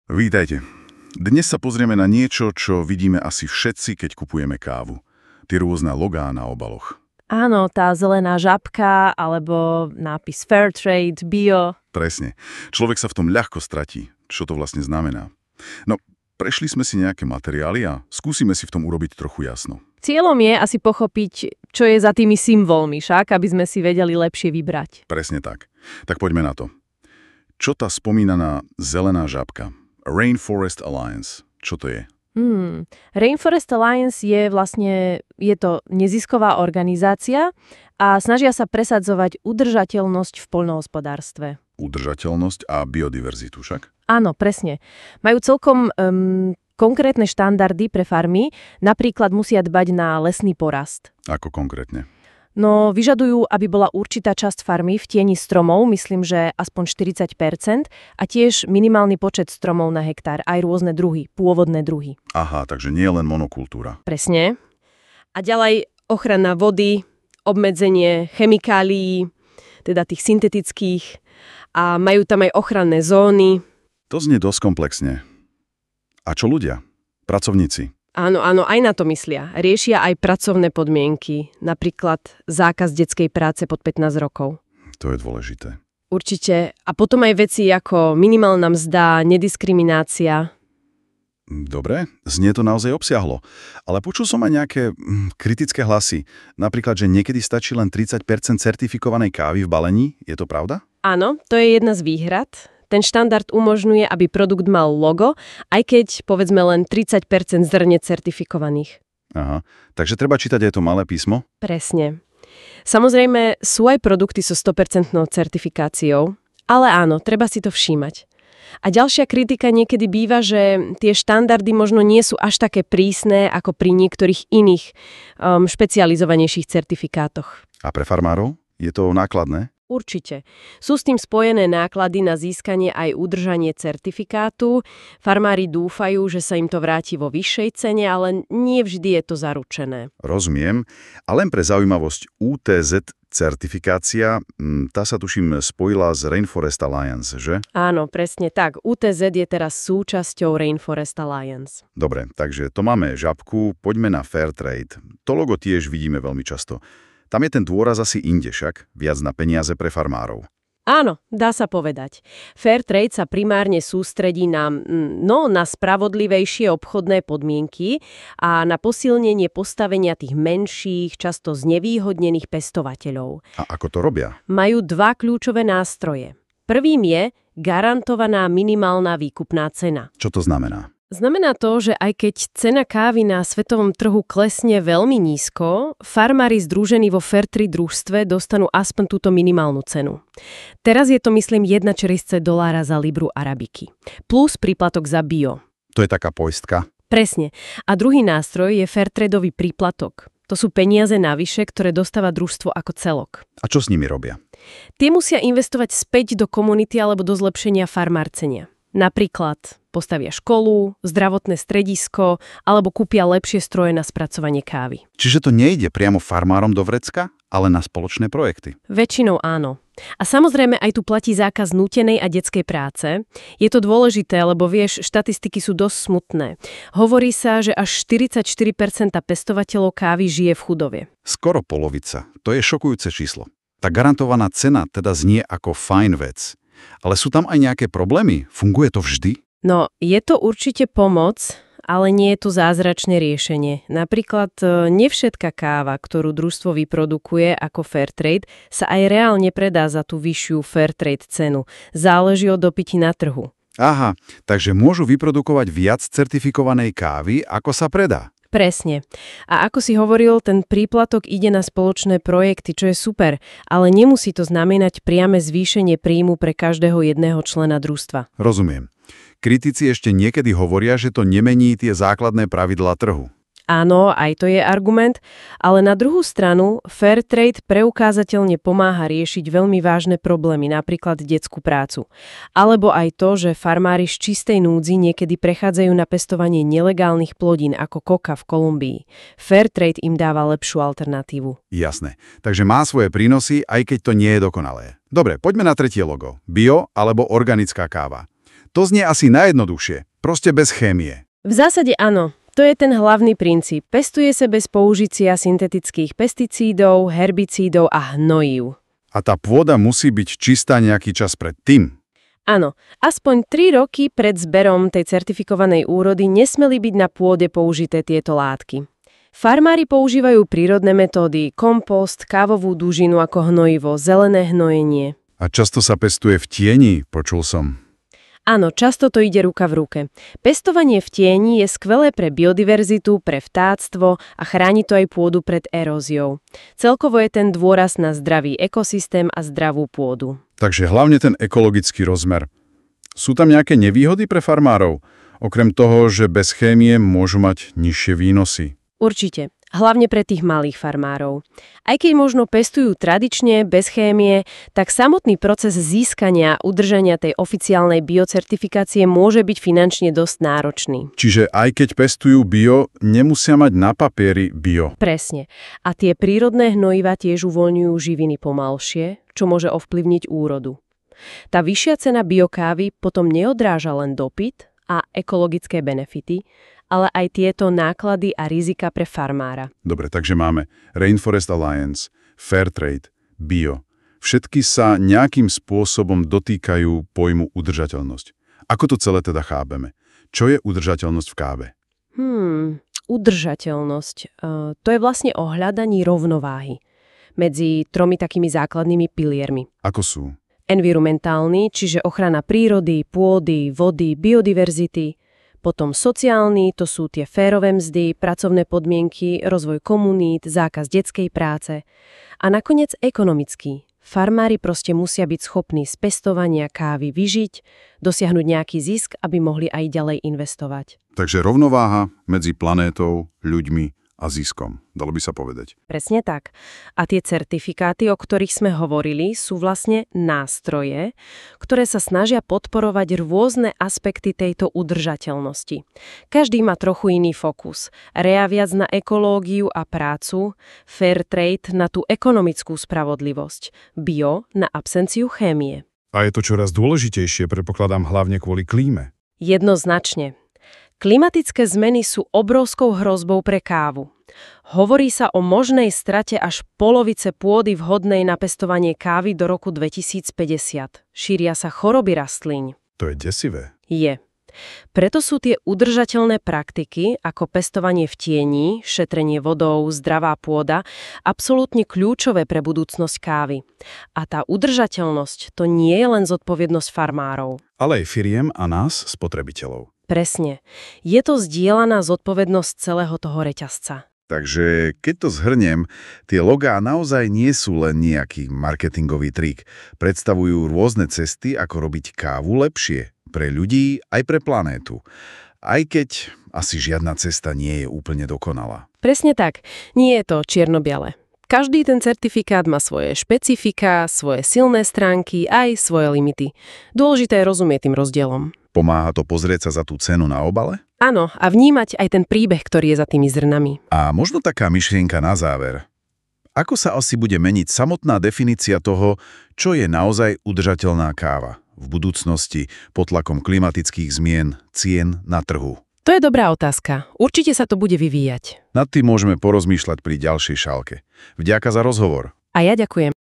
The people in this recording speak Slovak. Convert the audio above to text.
Vítajte. Dnes sa pozrieme na niečo, čo vidíme asi všetci, keď kupujeme kávu. Tie rôzne logá na obaloch. Áno, tá zelená žabka, alebo nápis Fairtrade, bio. Presne. Človek sa v tom ľahko stratí. Čo to vlastne znamená? No, prešli sme si nejaké materiály a skúsime si v tom urobiť trochu jasno. Cieľom je asi pochopiť, čo je za tými symbolmi, však, aby sme si vedeli lepšie vybrať. Presne tak. Tak poďme na to. Čo tá spomínaná zelená žabka? Rainforest Alliance. Čo to je? Rainforest Alliance je to nezisková organizácia a snažia sa presadzovať udržateľnosť v poľnohospodárstve. Udržateľnosť a biodiverzitu však? Áno, presne. Majú celkom konkrétne štandardy pre farmy, napríklad musia dbať na lesný porast. Ako konkrétne? No, vyžadujú, aby bola určitá časť farmy v tieni stromov, myslím, že aspoň 40%, a tiež minimálny počet stromov na hektár, aj rôzne druhy, pôvodné druhy. Aha, takže nie len monokultúra. Presne. A ďalej ochrana vody, obmedzenie chemikálií, teda tých syntetických, a majú tam aj ochranné zóny. To znie dosť komplexne. A čo ľudia? Pracovníci? Áno, aj na to myslia. Riešia aj pracovné podmienky, napríklad zákaz detskej práce pod 15 rokov. To je dôležité. Určite. A potom aj veci ako minimálna mzda, nediskriminácia. Dobre, znie to naozaj obsiahlo. Ale počul som aj nejaké kritické hlasy. Napríklad, že niekedy stačí len 30% certifikovanej kávy v balení. Je to pravda? Áno, to je jedna z výhrad. Ten štandard umožňuje, aby produkt mal logo, aj keď, povedzme, len 30% zrne certifikovaných. Aha, takže treba čítať aj to malé písmo? Presne. Samozrejme, sú aj produkty so 100% certifikáciou, ale áno, treba si to všímať. A ďalšia kritika niekedy býva, že tie štandardy možno nie sú až také prísne ako pri niektorých iných špecializovanejších certifikátoch. A pre farmárov? Je to nákladné? Určite. Sú s tým spojené náklady na získanie aj udržanie certifikátu. Farmári dúfajú, že sa im to vráti vo vyššej cene, ale nie vždy je to zaručené. Rozumiem. A len pre zaujímavosť, UTZ certifikácia, tá sa tuším spojila s Rainforest Alliance, že? Áno, presne tak. UTZ je teraz súčasťou Rainforest Alliance. Dobre, takže to máme žabku, poďme na Fairtrade. To logo tiež vidíme veľmi často. Tam je ten dôraz asi inde však, viac na peniaze pre farmárov. Áno, dá sa povedať. Fairtrade sa primárne sústredí na spravodlivejšie obchodné podmienky a na posilnenie postavenia tých menších, často znevýhodnených pestovateľov. A ako to robia? Majú dva kľúčové nástroje. Prvým je garantovaná minimálna výkupná cena. Čo to znamená? Znamená to, že aj keď cena kávy na svetovom trhu klesne veľmi nízko, farmári združení vo Fairtrade družstve dostanú aspoň túto minimálnu cenu. Teraz je to, myslím, $1,40 za libru arabiky. Plus príplatok za bio. To je taká poistka? Presne. A druhý nástroj je Fairtradeový príplatok. To sú peniaze navyše, ktoré dostáva družstvo ako celok. A čo s nimi robia? Tie musia investovať späť do komunity alebo do zlepšenia farmárčenia. Napríklad postavia školu, zdravotné stredisko alebo kúpia lepšie stroje na spracovanie kávy. Čiže to nejde priamo farmárom do vrecka, ale na spoločné projekty? Väčšinou áno. A samozrejme aj tu platí zákaz nútenej a detskej práce. Je to dôležité, lebo vieš, štatistiky sú dosť smutné. Hovorí sa, že až 44% pestovateľov kávy žije v chudobe. Skoro polovica. To je šokujúce číslo. Tá garantovaná cena teda znie ako fajn vec. Ale sú tam aj nejaké problémy? Funguje to vždy? No, je to určite pomoc, ale nie je to zázračné riešenie. Napríklad nevšetká káva, ktorú družstvo vyprodukuje ako Fairtrade, sa aj reálne predá za tú vyššiu Fairtrade cenu. Záleží od dopytí na trhu. Aha, takže môžu vyprodukovať viac certifikovanej kávy, ako sa predá. Presne. A ako si hovoril, ten príplatok ide na spoločné projekty, čo je super, ale nemusí to znamenať priame zvýšenie príjmu pre každého jedného člena družstva. Rozumiem. Kritici ešte niekedy hovoria, že to nemení tie základné pravidlá trhu. Áno, aj to je argument, ale na druhú stranu Fairtrade preukázateľne pomáha riešiť veľmi vážne problémy, napríklad detskú prácu. Alebo aj to, že farmári z čistej núdzi niekedy prechádzajú na pestovanie nelegálnych plodín ako koka v Kolumbii. Fairtrade im dáva lepšiu alternatívu. Jasné. Takže má svoje prínosy, aj keď to nie je dokonalé. Dobre, poďme na tretie logo. Bio alebo organická káva. To znie asi najjednoduchšie. Proste bez chémie. V zásade áno. To je ten hlavný princíp. Pestuje sa bez použitia syntetických pesticídov, herbicídov a hnojív. A tá pôda musí byť čistá nejaký čas predtým. Áno, aspoň 3 roky pred zberom tej certifikovanej úrody nesmeli byť na pôde použité tieto látky. Farmári používajú prírodné metódy, kompost, kávovú dužinu ako hnojivo, zelené hnojenie. A často sa pestuje v tieni, počul som. Áno, často to ide ruka v ruke. Pestovanie v tieni je skvelé pre biodiverzitu, pre vtáctvo a chráni to aj pôdu pred eróziou. Celkovo je ten dôraz na zdravý ekosystém a zdravú pôdu. Takže hlavne ten ekologický rozmer. Sú tam nejaké nevýhody pre farmárov? Okrem toho, že bez chémie môžu mať nižšie výnosy. Určite. Hlavne pre tých malých farmárov. Aj keď možno pestujú tradične, bez chémie, tak samotný proces získania a udržania tej oficiálnej biocertifikácie môže byť finančne dosť náročný. Čiže aj keď pestujú bio, nemusia mať na papieri bio. Presne. A tie prírodné hnojivá tiež uvoľňujú živiny pomalšie, čo môže ovplyvniť úrodu. Tá vyššia cena biokávy potom neodráža len dopyt a ekologické benefity, ale aj tieto náklady a rizika pre farmára. Dobre, takže máme Rainforest Alliance, Fairtrade, Bio. Všetky sa nejakým spôsobom dotýkajú pojmu udržateľnosť. Ako to celé teda chápeme? Čo je udržateľnosť v káve? Udržateľnosť. To je vlastne o hľadaní rovnováhy medzi 3 takými základnými piliermi. Ako sú? Environmentálny, čiže ochrana prírody, pôdy, vody, biodiverzity. Potom sociálny, to sú tie férové mzdy, pracovné podmienky, rozvoj komunít, zákaz detskej práce. A nakoniec ekonomický. Farmári proste musia byť schopní z pestovania kávy vyžiť, dosiahnuť nejaký zisk, aby mohli aj ďalej investovať. Takže rovnováha medzi planétou, ľuďmi a ziskom, dalo by sa povedať. Presne tak. A tie certifikáty, o ktorých sme hovorili, sú vlastne nástroje, ktoré sa snažia podporovať rôzne aspekty tejto udržateľnosti. Každý má trochu iný fokus. Rea viac na ekológiu a prácu, Fairtrade na tú ekonomickú spravodlivosť, Bio na absenciu chémie. A je to čoraz dôležitejšie, predpokladám, hlavne kvôli klíme. Jednoznačne. Klimatické zmeny sú obrovskou hrozbou pre kávu. Hovorí sa o možnej strate až polovice pôdy vhodnej na pestovanie kávy do roku 2050. Šíria sa choroby rastlín. To je desivé. Je. Preto sú tie udržateľné praktiky, ako pestovanie v tieni, šetrenie vodou, zdravá pôda, absolútne kľúčové pre budúcnosť kávy. A tá udržateľnosť to nie je len zodpovednosť farmárov. Ale aj firiem a nás, spotrebiteľov. Presne. Je to zdieľaná zodpovednosť celého toho reťazca. Takže keď to zhrniem, tie logá naozaj nie sú len nejaký marketingový trik. Predstavujú rôzne cesty, ako robiť kávu lepšie. Pre ľudí aj pre planétu. Aj keď asi žiadna cesta nie je úplne dokonalá. Presne tak. Nie je to čierno-biele. Každý ten certifikát má svoje špecifika, svoje silné stránky, aj svoje limity. Dôležité je rozumieť tým rozdielom. Pomáha to pozrieť sa za tú cenu na obale? Áno, a vnímať aj ten príbeh, ktorý je za tými zrnami. A možno taká myšlienka na záver. Ako sa asi bude meniť samotná definícia toho, čo je naozaj udržateľná káva v budúcnosti pod tlakom klimatických zmien, cien na trhu? To je dobrá otázka. Určite sa to bude vyvíjať. Nad tým môžeme porozmýšľať pri ďalšej šálke. Vďaka za rozhovor. A ja ďakujem.